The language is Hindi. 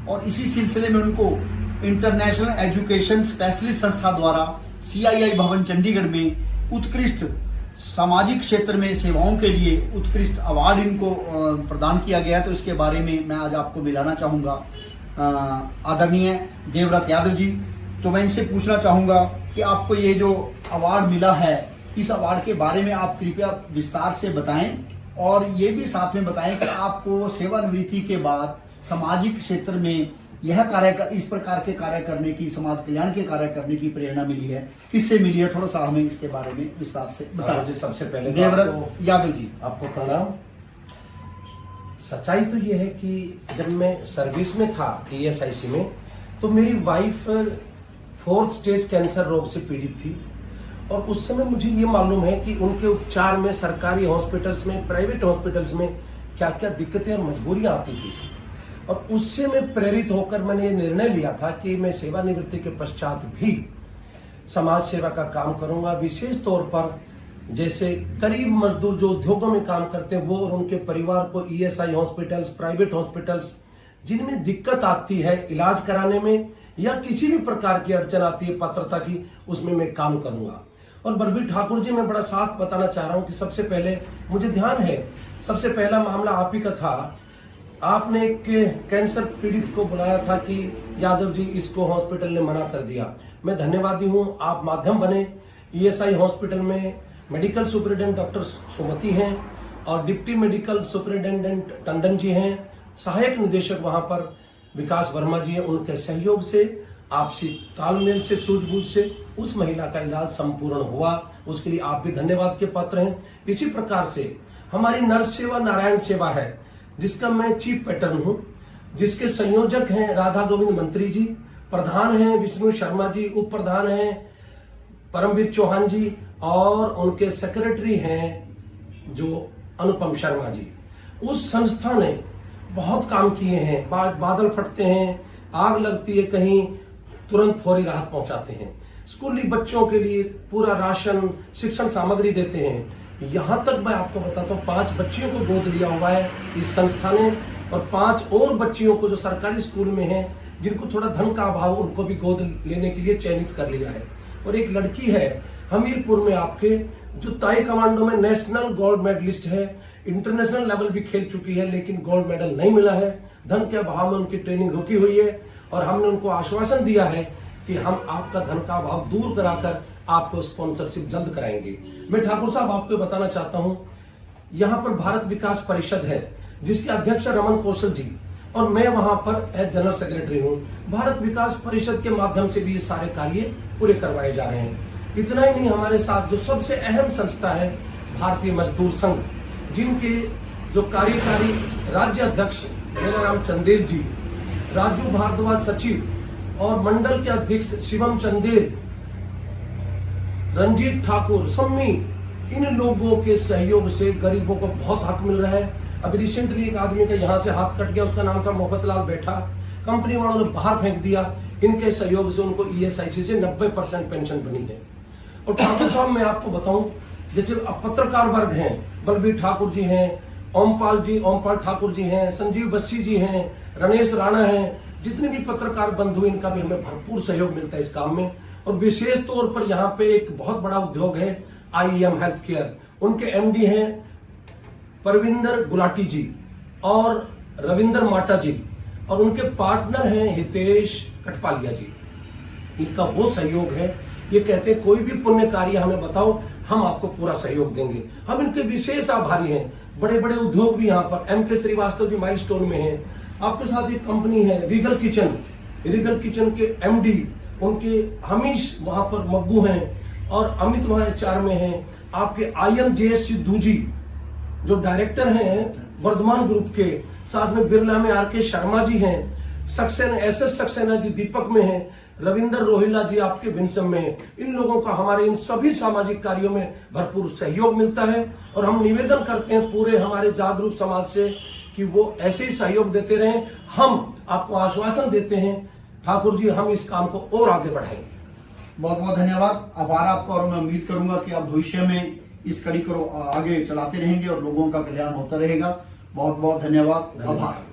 और इसी सिलसिले में उनको इंटरनेशनल एजुकेशन स्पेशलिस्ट संस्था द्वारा CII भवन चंडीगढ़ में उत्कृष्ट सामाजिक क्षेत्र में सेवाओं के लिए उत्कृष्ट अवार्ड इनको प्रदान किया गया। तो इसके बारे में मैं आज आपको मिलाना चाहूँगा आदरणीय देवव्रत यादव जी। तो मैं इनसे पूछना चाहूँगा कि आपको ये जो अवार्ड मिला है, इस अवार्ड के बारे में आप कृपया विस्तार से बताएं और ये भी साथ में बताएं कि आपको सेवानिवृत्ति के बाद सामाजिक क्षेत्र में इस प्रकार के कार्य करने की, समाज कल्याण के कार्य करने की प्रेरणा मिली है, किससे मिली है? थोड़ा सा हमें इसके बारे में विस्तार से बताओ। सबसे पहले देवव्रत यादव जी, आपको प्रणाम। सच्चाई तो ये है कि जब मैं सर्विस में था ESIC में, तो मेरी वाइफ 4th स्टेज कैंसर रोग से पीड़ित थी और उस समय मुझे ये मालूम है कि उनके उपचार में सरकारी हॉस्पिटल्स में, प्राइवेट हॉस्पिटल्स में क्या क्या दिक्कतें और मजबूरियां आती थी। और उससे मैं प्रेरित होकर मैंने ये निर्णय लिया था कि मैं सेवानिवृत्ति के पश्चात भी समाज सेवा का काम करूंगा। विशेष तौर पर जैसे गरीब मजदूर जो उद्योगों में काम करते हैं, वो और उनके परिवार को ESI हॉस्पिटल्स, प्राइवेट हॉस्पिटल्स जिनमें दिक्कत आती है इलाज कराने में या किसी भी प्रकार की अड़चन आती है पात्रता की, उसमें मैं काम करूंगा। और बलबीर ठाकुर जी, मैं बड़ा साफ बताना चाह रहा हूं कि सबसे पहले मुझे ध्यान है, सबसे पहला मामला आप ही का था। आपने एक कैंसर पीड़ित को बुलाया था कि यादव जी, इसको हॉस्पिटल ने मना कर दिया। मैं धन्यवादी हूं, आप माध्यम बने। ESI हॉस्पिटल में मेडिकल सुपरिटेंडेंट डॉक्टर सुमति हैं और deputy medical superintendent Tandon ji हैं, सहायक निदेशक वहां पर विकास वर्मा जी हैं। उनके सहयोग से, आपसी तालमेल से, सूझबूझ से उस महिला का इलाज संपूर्ण हुआ। उसके लिए आप भी धन्यवाद के पात्र हैं। इसी प्रकार से हमारी नर्स सेवा नारायण सेवा है, जिसका मैं चीफ पैटर्न हूं, जिसके संयोजक हैं राधा गोविंद मंत्री जी, प्रधान हैं विष्णु शर्मा जी, उप प्रधान हैं परमवीर चौहान जी और उनके सेक्रेटरी हैं जो अनुपम शर्मा जी। उस संस्था ने बहुत काम किए हैं। बादल फटते हैं, आग लगती है कहीं, तुरंत फौरी राहत पहुंचाते हैं। स्कूली बच्चों के लिए पूरा राशन, शिक्षण सामग्री देते हैं। यहां तक मैं आपको बताता हूँ, 5 बच्चियों को गोद लिया हुआ है इस संस्था ने और 5 और बच्चियों को जो सरकारी स्कूल में हैं, जिनको थोड़ा धन का अभाव, उनको भी गोद लेने के लिए चयनित कर लिया है। और एक लड़की है हमीरपुर में आपके, जो ताई कमांडो में नेशनल गोल्ड मेडलिस्ट है, इंटरनेशनल लेवल भी खेल चुकी है, लेकिन गोल्ड मेडल नहीं मिला है। धन के अभाव में उनकी ट्रेनिंग रुकी हुई है और हमने उनको आश्वासन दिया है कि हम आपका धन का अभाव दूर कराकर आपको स्पॉन्सरशिप जल्द कराएंगे। मैं ठाकुर साहब आपको बताना चाहता हूं, यहां पर भारत विकास परिषद है, जिसके अध्यक्ष रमन कौशल जी, और मैं वहां पर एज जनरल सेक्रेटरी हूं। भारत विकास परिषद के माध्यम से भी ये सारे कार्य पूरे करवाए जा रहे हैं। इतना ही नहीं, हमारे साथ जो सबसे अहम संस्था है भारतीय मजदूर संघ, जिनके जो कार्यकारी राज्य अध्यक्ष मेरा नाम चंदेल जी, राजू भारद्वाज सचिव और मंडल के अध्यक्ष शिवम चंदेल, रंजीत ठाकुर, सम्मी, इन लोगों के सहयोग से गरीबों को बहुत हक मिल रहा है। अभी रिसेंटली एक आदमी का यहाँ से हाथ कट गया, उसका नाम था मोहब्बतलाल बैठा, कंपनी वालों ने बाहर फेंक दिया। इनके सहयोग से उनको ESIC से 90% पेंशन बनी है। और ठाकुर साहब मैं आपको बताऊं, जैसे पत्रकार वर्ग हैं, बलबीर ठाकुर जी हैं, ओमपाल ठाकुर जी हैं, संजीव बस्सी जी हैं, रणेश राणा हैं, जितने भी पत्रकार बंधु, इनका भी हमें भरपूर सहयोग मिलता है इस काम में। और विशेष तौर पर यहाँ पे एक बहुत बड़ा उद्योग है IEM हेल्थ केयर, उनके MD हैं परविंदर गुलाटी जी और रविंदर माटा जी, और उनके पार्टनर हैं हितेश कटपालिया जी। इनका वो सहयोग है, ये कहते हैं कोई भी पुण्य कार्य हमें बताओ, हम आपको पूरा सहयोग देंगे। हम इनके विशेष आभारी हैं। बड़े बड़े उद्योग भी यहाँ पर, MK श्रीवास्तव जी माइलस्टोन में हैं। आपके साथ एक कंपनी है रीगल किचन के MD, उनके हमीश वहां पर मग्गू हैं और अमित वहां HR में हैं। आपके IMJS सिद्धू जी जो डायरेक्टर हैं वर्धमान ग्रुप के, साथ में बिरला में RK शर्मा जी हैं, SS सक्सेना जी दीपक में हैं, रविंदर रोहिला जी आपके विंसम में हैं। इन लोगों का हमारे इन सभी सामाजिक कार्यों में भरपूर सहयोग मिलता है और हम निवेदन करते हैं पूरे हमारे जागरूक समाज से कि वो ऐसे ही सहयोग देते रहें। हम आपको आश्वासन देते हैं ठाकुर जी, हम इस काम को और आगे बढ़ाएंगे। बहुत बहुत धन्यवाद, आभार आपका। और मैं उम्मीद करूंगा कि आप भविष्य में इस कड़ी को आगे चलाते रहेंगे और लोगों का कल्याण होता रहेगा। बहुत बहुत धन्यवाद, आभार।